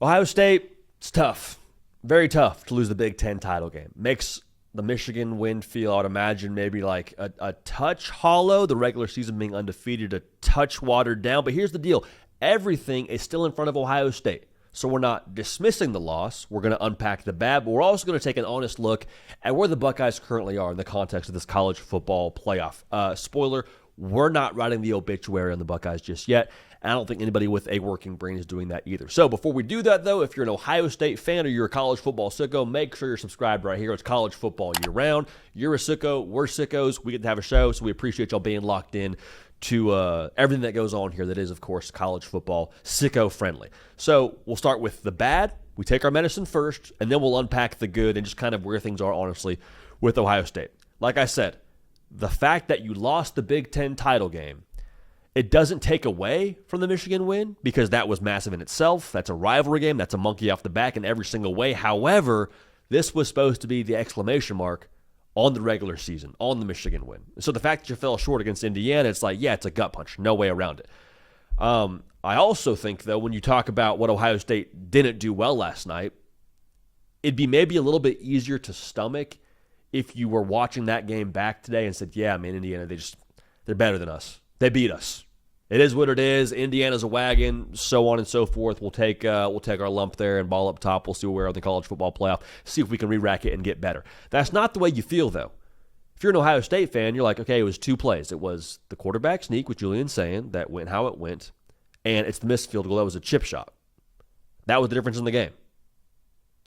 Ohio State, it's tough. Very tough to lose the Big Ten title game. Makes the Michigan win feel, I would imagine, maybe like a touch hollow. The regular season being undefeated, a touch watered down. But here's the deal. Everything is still in front of Ohio State. So we're not dismissing the loss. We're going to unpack the bad, but we're also going to take an honest look at where the Buckeyes currently are in the context of this college football playoff. Spoiler, we're not writing the obituary on the Buckeyes just yet. And I don't think anybody with a working brain is doing that either. So before we do that, though, if you're an Ohio State fan or you're a college football sicko, make sure you're subscribed right here. It's college football year round. You're a sicko. We're sickos. We get to have a show, so we appreciate y'all being locked in to everything that goes on here that is, of course, college football sicko-friendly. So we'll start with the bad. We take our medicine first, and then we'll unpack the good and just kind of where things are, honestly, with Ohio State. Like I said, the fact that you lost the Big Ten title game, it doesn't take away from the Michigan win because that was massive in itself. That's a rivalry game. That's a monkey off the back in every single way. However, this was supposed to be the exclamation mark on the regular season, on the Michigan win. So the fact that you fell short against Indiana, it's like, yeah, it's a gut punch. No way around it. I also think, though, when you talk about what Ohio State didn't do well last night, it'd be maybe a little bit easier to stomach if you were watching that game back today and said, yeah, man, Indiana, they're better than us. They beat us. It is what it is. Indiana's a wagon, so on and so forth. We'll take our lump there and ball up top. We'll see where we're in the college football playoff, see if we can re-rack it and get better. That's not the way you feel, though. If you're an Ohio State fan, you're like, okay, it was two plays. It was the quarterback sneak with Julian saying that went how it went, and it's the missed field goal. That was a chip shot. That was the difference in the game,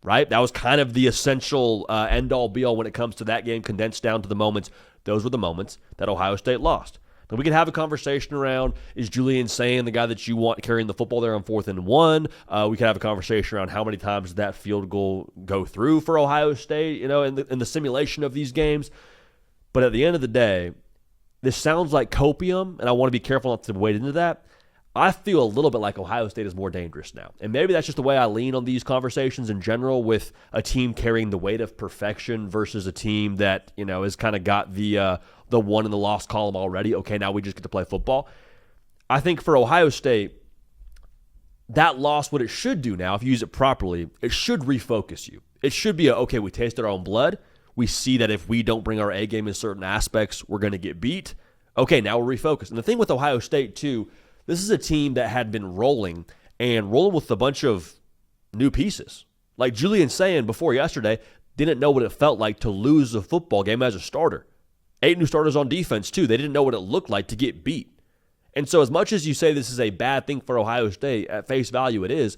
right? That was kind of the essential end-all, be-all when it comes to that game, condensed down to the moments. Those were the moments that Ohio State lost. And we could have a conversation around, is Julian saying the guy that you want carrying the football there on 4th and 1? We could have a conversation around how many times did that field goal go through for Ohio State, in the simulation of these games. But at the end of the day, this sounds like copium, and I want to be careful not to wade into that. I feel a little bit like Ohio State is more dangerous now. And maybe that's just the way I lean on these conversations in general, with a team carrying the weight of perfection versus a team that, has kind of got the one in the lost column already. Okay, now we just get to play football. I think for Ohio State, that loss, what it should do now, if you use it properly, it should refocus you. It should be okay, we tasted our own blood. We see that if we don't bring our A game in certain aspects, we're going to get beat. Okay, now we're refocused. And the thing with Ohio State, too, this is a team that had been rolling with a bunch of new pieces. Like Julian saying before yesterday, didn't know what it felt like to lose a football game as a starter. 8 new starters on defense, too. They didn't know what it looked like to get beat. And so as much as you say this is a bad thing for Ohio State, at face value it is,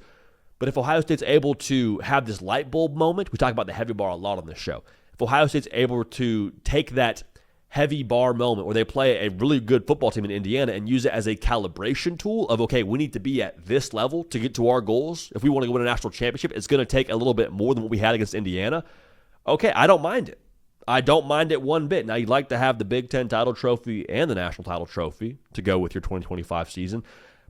but if Ohio State's able to have this light bulb moment, we talk about the heavy bar a lot on this show. If Ohio State's able to take that heavy bar moment where they play a really good football team in Indiana and use it as a calibration tool of, okay, we need to be at this level to get to our goals. If we want to win a national championship, it's going to take a little bit more than what we had against Indiana. Okay, I don't mind it. I don't mind it one bit. Now, you'd like to have the Big Ten title trophy and the national title trophy to go with your 2025 season.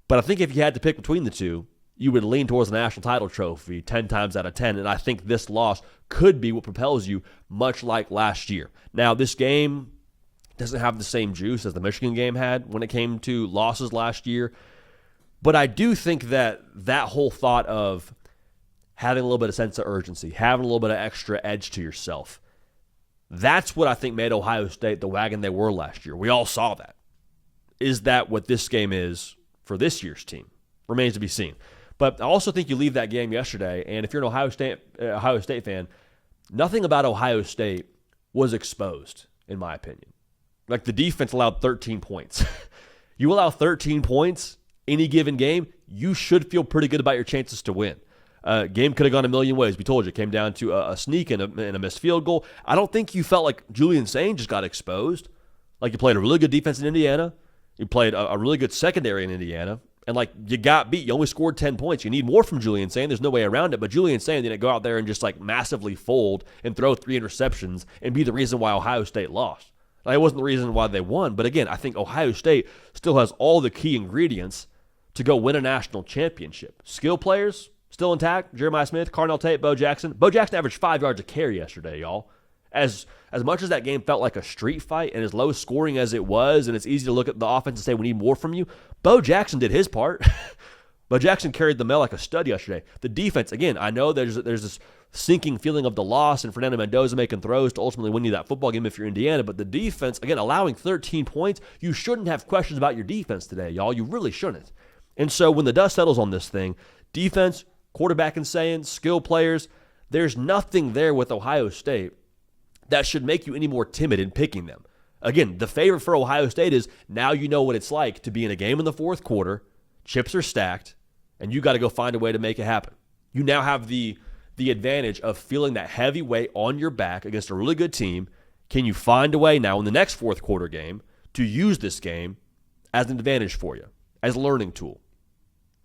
But I think if you had to pick between the two, you would lean towards the national title trophy 10 times out of 10. And I think this loss could be what propels you, much like last year. Now, this game doesn't have the same juice as the Michigan game had when it came to losses last year. But I do think that whole thought of having a little bit of sense of urgency, having a little bit of extra edge to yourself, that's what I think made Ohio State the wagon they were last year. We all saw that. Is that what this game is for this year's team? Remains to be seen. But I also think you leave that game yesterday, and if you're an Ohio State fan, nothing about Ohio State was exposed, in my opinion. Like, the defense allowed 13 points. You allow 13 points any given game, you should feel pretty good about your chances to win. Game could have gone a million ways. We told you it came down to a sneak and a missed field goal. I don't think you felt like Julian Sain just got exposed. Like, you played a really good defense in Indiana. You played a really good secondary in Indiana. And, you got beat. You only scored 10 points. You need more from Julian Sain. There's no way around it. But Julian Sain didn't go out there and just, massively fold and throw 3 interceptions and be the reason why Ohio State lost. It wasn't the reason why they won. But, again, I think Ohio State still has all the key ingredients to go win a national championship. Skill players still intact. Jeremiah Smith, Carnell Tate, Bo Jackson. Bo Jackson averaged 5 yards a carry yesterday, y'all. As much as that game felt like a street fight and as low scoring as it was, and it's easy to look at the offense and say we need more from you, Bo Jackson did his part. But Jackson carried the mail like a stud yesterday. The defense, again, I know there's this sinking feeling of the loss and Fernando Mendoza making throws to ultimately win you that football game if you're Indiana. But the defense, again, allowing 13 points, you shouldn't have questions about your defense today, y'all. You really shouldn't. And so when the dust settles on this thing, defense, quarterback and saying, skill players, there's nothing there with Ohio State that should make you any more timid in picking them. Again, the favorite for Ohio State is now you know what it's like to be in a game in the fourth quarter, chips are stacked, and you got to go find a way to make it happen. You now have the advantage of feeling that heavy weight on your back against a really good team. Can you find a way now in the next fourth quarter game to use this game as an advantage for you, as a learning tool?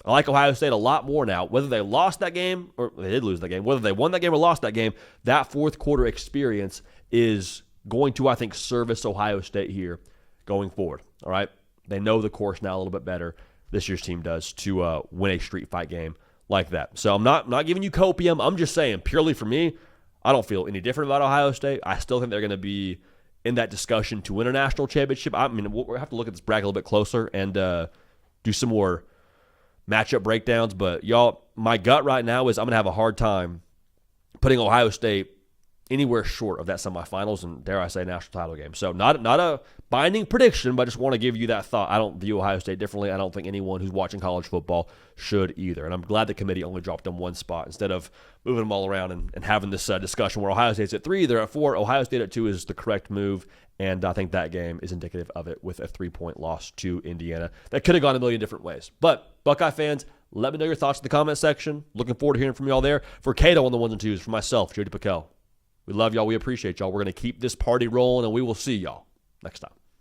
I like Ohio State a lot more now. Whether they lost that game or they did lose that game, whether they won that game or lost that game, that fourth quarter experience is going to, I think, service Ohio State here going forward. All right? They know the course now a little bit better. This year's team does to win a street fight game like that. So I'm not giving you copium. I'm just saying, purely for me, I don't feel any different about Ohio State. I still think they're going to be in that discussion to win a national championship. I mean, we'll have to look at this bracket a little bit closer and do some more matchup breakdowns. But, y'all, my gut right now is I'm going to have a hard time putting Ohio State anywhere short of that semifinals and, dare I say, national title game. So not a binding prediction, but I just want to give you that thought. I don't view Ohio State differently. I don't think anyone who's watching college football should either. And I'm glad the committee only dropped them one spot instead of moving them all around and having this discussion where Ohio State's at 3, they're at 4. Ohio State at 2 is the correct move, and I think that game is indicative of it with a 3-point loss to Indiana. That could have gone a million different ways. But, Buckeye fans, let me know your thoughts in the comment section. Looking forward to hearing from y'all there. For Cato on the ones and twos, for myself, Jody Piquel. We love y'all. We appreciate y'all. We're going to keep this party rolling, and we will see y'all next time.